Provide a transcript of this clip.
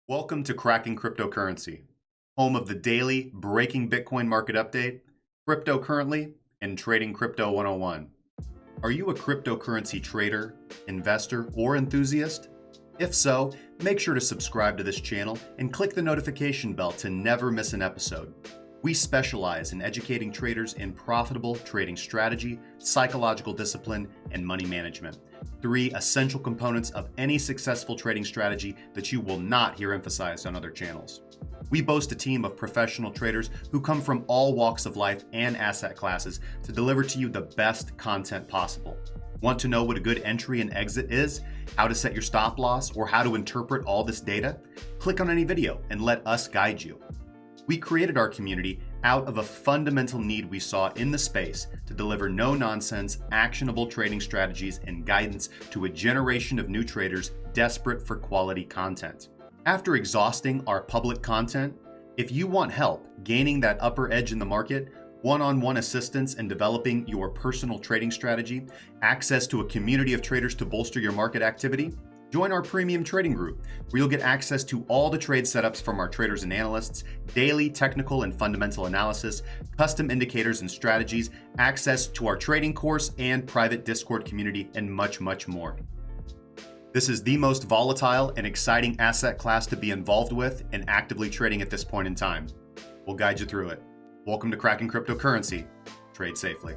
Welcome to Cracking Cryptocurrency, home of the daily breaking Bitcoin market update, crypto currently, and trading crypto 101. Are you a cryptocurrency trader, investor, or enthusiast? If so, make sure to subscribe to this channel and click the notification bell to never miss an episode. We specialize in educating traders in profitable trading strategy, psychological discipline, and money management. Three essential components of any successful trading strategy that you will not hear emphasized on other channels. We boast a team of professional traders who come from all walks of life and asset classes to deliver to you the best content possible. Want to know what a good entry and exit is, how to set your stop loss, or how to interpret all this data? Click on any video and let us guide you. We created our community out of a fundamental need we saw in the space to deliver no-nonsense, actionable trading strategies and guidance to a generation of new traders desperate for quality content. After exhausting our public content, if you want help gaining that upper edge in the market, one-on-one assistance in developing your personal trading strategy, access to a community of traders to bolster your market activity, join our premium trading group, where you'll get access to all the trade setups from our traders and analysts, daily technical and fundamental analysis, custom indicators and strategies, access to our trading course and private Discord community, and much, much more. This is the most volatile and exciting asset class to be involved with and actively trading at this point in time. We'll guide you through it. Welcome to Cracking Cryptocurrency. Trade safely.